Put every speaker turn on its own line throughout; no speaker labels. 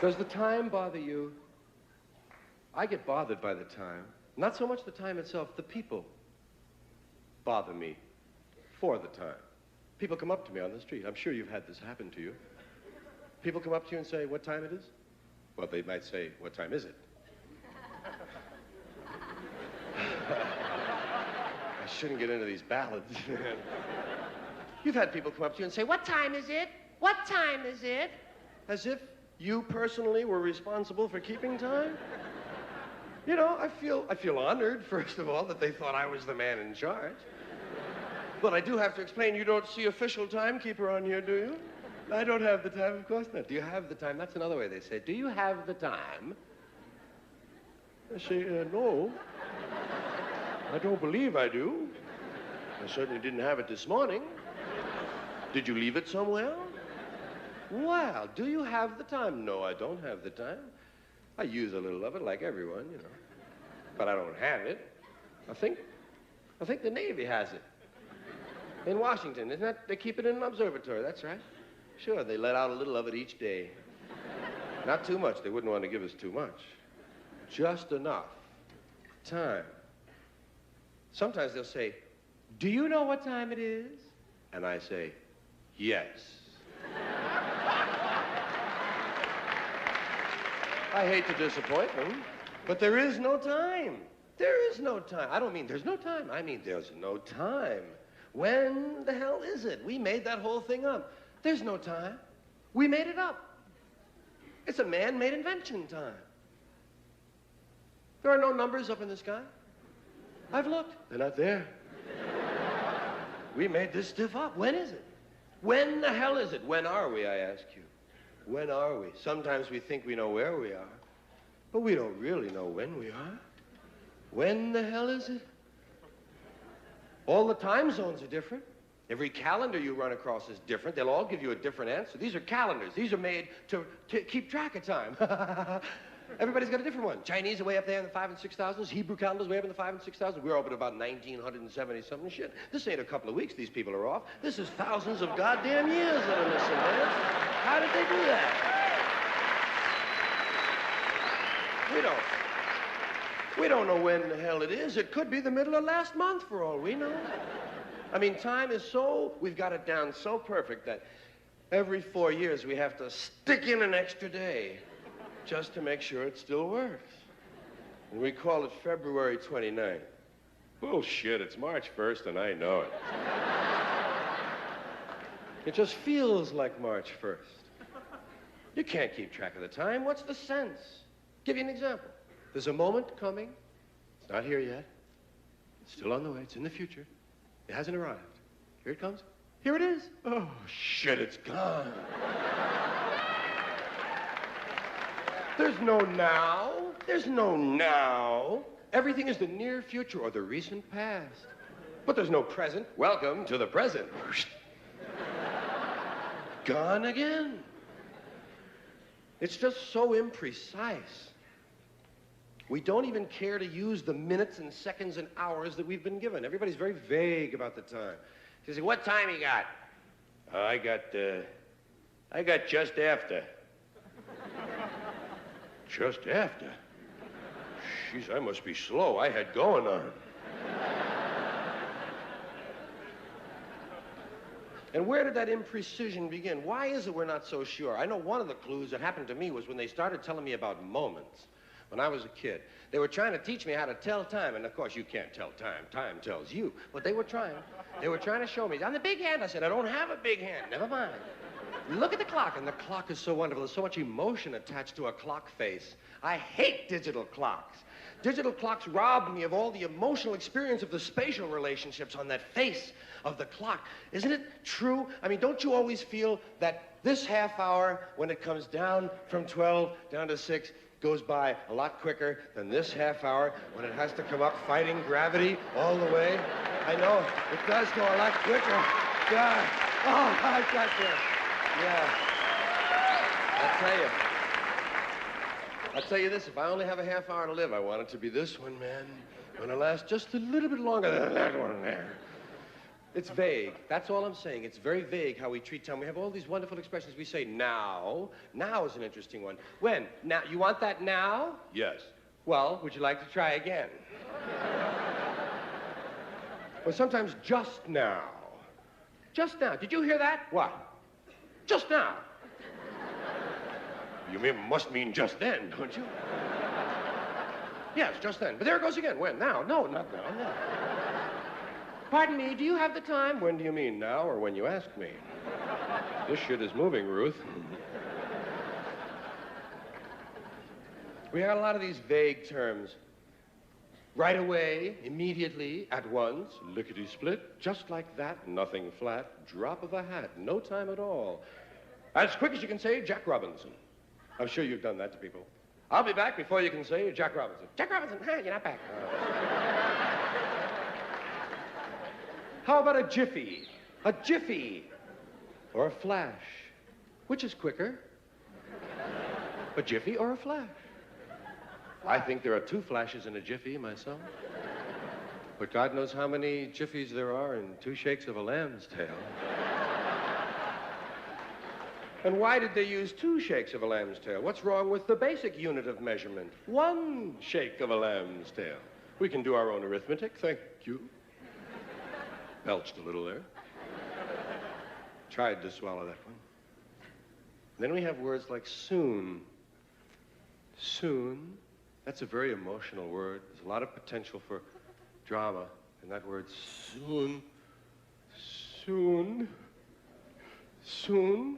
Does the time bother you? I get bothered by the time. Not so much the time itself, the people bother me for the time. People come up to me on the street. I'm sure you've had this happen to you. People come up to you and say, what time it is? Well, they might say, what time is it? I shouldn't get into these ballads. You've had people come up to you and say, what time is it? What time is it? As if you personally were responsible for keeping time? You know, I feel honored, first of all, that they thought I was the man in charge. But I do have to explain, you don't see official timekeeper on here, do you? I don't have the time, of course not. Do you have the time? That's another way they say, do you have the time? I say, no. I don't believe I do. I certainly didn't have it this morning. Did you leave it somewhere? Well, do you have the time? No, I don't have the time. I use a little of it like everyone, you know. But I don't have it. I think the Navy has it. In Washington, isn't that? They keep it in an observatory, that's right. Sure, they let out a little of it each day. Not too much. They wouldn't want to give us too much. Just enough. Time. Sometimes they'll say, do you know what time it is? And I say, yes. I hate to disappoint them, but there is no time. There is no time. I don't mean there's no time. I mean there's no time. When the hell is it? We made that whole thing up. There's no time. We made it up. It's a man-made invention, time. There are no numbers up in the sky. I've looked. They're not there. We made this stuff up. When is it? When the hell is it? When are we, I ask you? When are we? Sometimes we think we know where we are, but we don't really know when we are. When the hell is it? All the time zones are different. Every calendar you run across is different. They'll all give you a different answer. These are calendars. These are made to keep track of time. Everybody's got a different one. Chinese are way up there in the 5 and 6,000s. Hebrew calendars way up in the 5 and 6,000s. We're up at about 1970-something shit. This ain't a couple of weeks these people are off. This is thousands of goddamn years that are missing, man. How did they do that? We don't know when the hell it is. It could be the middle of last month for all we know. I mean, time is we've got it down so perfect that every 4 years we have to stick in an extra day just to make sure it still works. And we call it February 29th. Bullshit, it's March 1st and I know it. It just feels like March 1st. You can't keep track of the time. What's the sense? Give you an example. There's a moment coming. It's not here yet. It's still on the way. It's in the future. It hasn't arrived. Here it comes. Here it is. Oh, shit, it's gone. There's no now. There's no now. Everything is the near future or the recent past. But there's no present. Welcome to the present. Gone again. It's just so imprecise. We don't even care to use the minutes and seconds and hours that we've been given. Everybody's very vague about the time. They say, what time you got? I got just after. Just after? Jeez, I must be slow. I had going on. And where did that imprecision begin? Why is it we're not so sure? I know one of the clues that happened to me was when they started telling me about moments. When I was a kid, they were trying to teach me how to tell time, and of course you can't tell time. Time tells you. But they were trying. They were trying to show me. On the big hand, I said, I don't have a big hand. Never mind. Look at the clock, and the clock is so wonderful. There's so much emotion attached to a clock face. I hate digital clocks. Digital clocks rob me of all the emotional experience of the spatial relationships on that face of the clock. Isn't it true? I mean, don't you always feel that this half hour, when it comes down from 12 down to 6, goes by a lot quicker than this half hour when it has to come up fighting gravity all the way? I know, it does go a lot quicker. God. Oh, I got this. Yeah. I'll tell you this, if I only have a half hour to live, I want it to be this one, man. It's going to last just a little bit longer than that one there. It's vague. That's all I'm saying. It's very vague how we treat time. We have all these wonderful expressions. We say now. Now is an interesting one. When? Now. You want that now? Yes. Well, would you like to try again? Or sometimes just now. Just now. Did you hear that? What? Just now. You must mean just then, don't you? Yes, just then. But there it goes again. When? Now. No, not now. No. Pardon me, do you have the time? When do you mean, now or when you ask me? This shit is moving, Ruth. We have a lot of these vague terms. Right away, immediately, at once, lickety-split, just like that, nothing flat, drop of a hat, no time at all. As quick as you can say, Jack Robinson. I'm sure you've done that to people. I'll be back before you can say Jack Robinson. Jack Robinson, huh? You're not back. How about a jiffy? A jiffy. Or a flash. Which is quicker? A jiffy or a flash? I think there are 2 flashes in a jiffy myself. But God knows how many jiffies there are in 2 shakes of a lamb's tail. And why did they use 2 shakes of a lamb's tail? What's wrong with the basic unit of measurement? 1 shake of a lamb's tail. We can do our own arithmetic, thank you. Belched a little there. Tried to swallow that one. Then we have words like soon. Soon. That's a very emotional word. There's a lot of potential for drama in that word soon. Soon. Soon.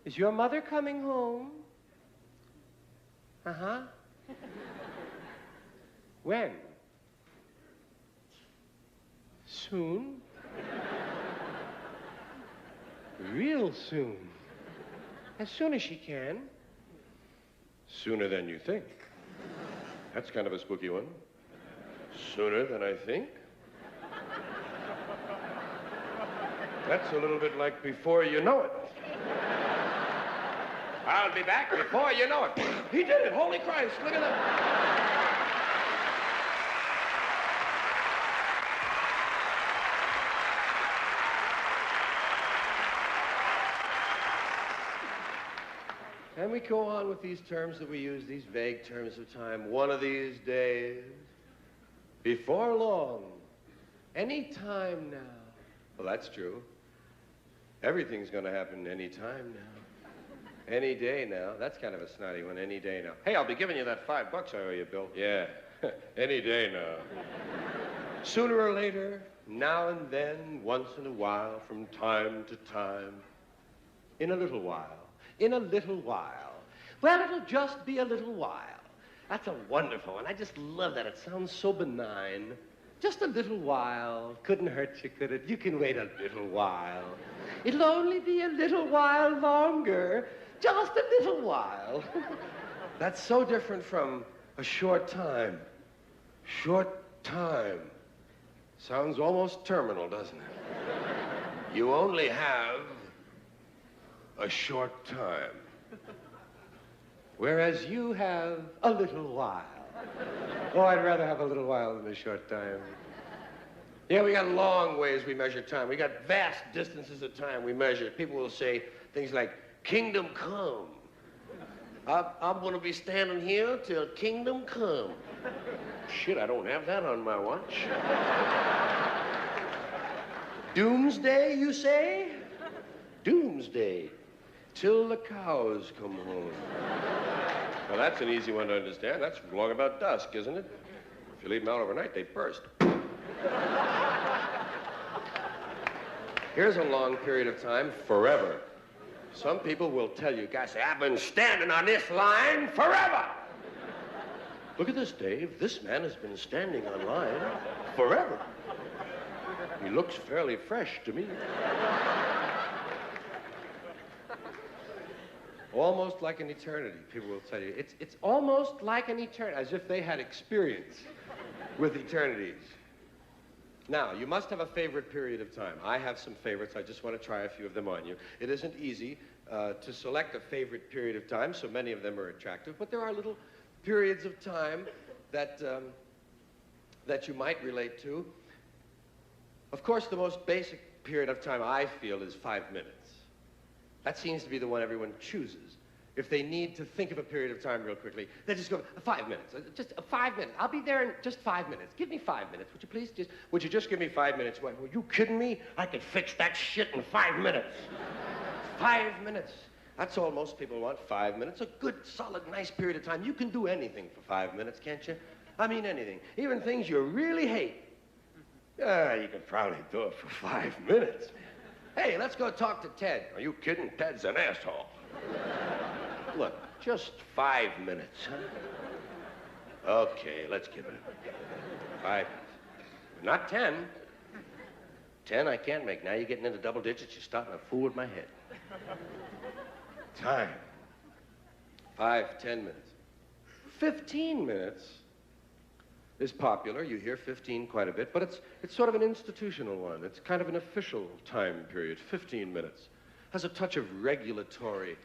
Is your mother coming home? Uh-huh. When? Soon? Real soon. As soon as she can. Sooner than you think. That's kind of a spooky one. Sooner than I think. That's a little bit like before you know it. I'll be back before you know it. He did it. Holy Christ. Look at that. And we go on with these terms that we use, these vague terms of time. One of these days, before long, any time now. Well, that's true. Everything's going to happen any time now. Any day now. That's kind of a snotty one, any day now. Hey, I'll be giving you that $5 I owe you, Bill. Yeah, any day now. Sooner or later, now and then, once in a while, from time to time, in a little while. In a little while. Well, it'll just be a little while. That's a wonderful one. I just love that. It sounds so benign. Just a little while. Couldn't hurt you, could it? You can wait a little while. It'll only be a little while longer. Just a little while. That's so different from a short time. Short time. Sounds almost terminal, doesn't it? You only have a short time. Whereas you have a little while. Oh, I'd rather have a little while than a short time. Yeah, we got long ways we measure time. We got vast distances of time we measure. People will say things like, kingdom come. I'm going to be standing here till kingdom come. Shit, I don't have that on my watch. Doomsday, you say? Doomsday. Till the cows come home. Well, that's an easy one to understand. That's long about dusk, isn't it? If you leave them out overnight, they burst. Here's a long period of time, forever. Some people will tell you, guys, say, I've been standing on this line forever. Look at this, Dave. This man has been standing on line forever. He looks fairly fresh to me. Almost like an eternity, people will tell you. It's almost like an eternity, as if they had experience with eternities. Now, you must have a favorite period of time. I have some favorites. I just want to try a few of them on you. It isn't easy to select a favorite period of time, so many of them are attractive, but there are little periods of time that you might relate to. Of course, the most basic period of time I feel is 5 minutes. That seems to be the one everyone chooses. If they need to think of a period of time real quickly, they just go, 5 minutes. Just 5 minutes. I'll be there in just 5 minutes. Give me 5 minutes. Would you please would you just give me 5 minutes? Were you kidding me? I could fix that shit in 5 minutes. 5 minutes. That's all most people want, 5 minutes. A good, solid, nice period of time. You can do anything for 5 minutes, can't you? I mean anything. Even things you really hate. You could probably do it for 5 minutes. Hey, let's go talk to Ted. Are you kidding? Ted's an asshole. Look, just 5 minutes, huh? Okay, let's give it 5 minutes. Not 10. 10 I can't make. Now you're getting into double digits. You're starting to fool with my head. Time. 5, 10 minutes. 15 minutes is popular. You hear 15 quite a bit, but it's sort of an institutional one. It's kind of an official time period. 15 minutes. Has a touch of regulatory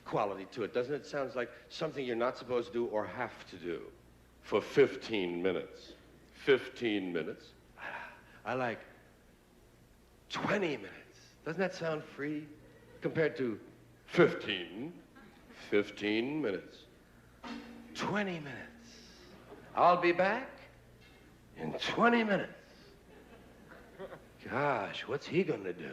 quality to it, doesn't it? Sounds like something you're not supposed to do or have to do for 15 minutes. 15 minutes. I like 20 minutes. Doesn't that sound free compared to 15 minutes? 20 minutes. I'll be back in 20 minutes. Gosh, what's he gonna do?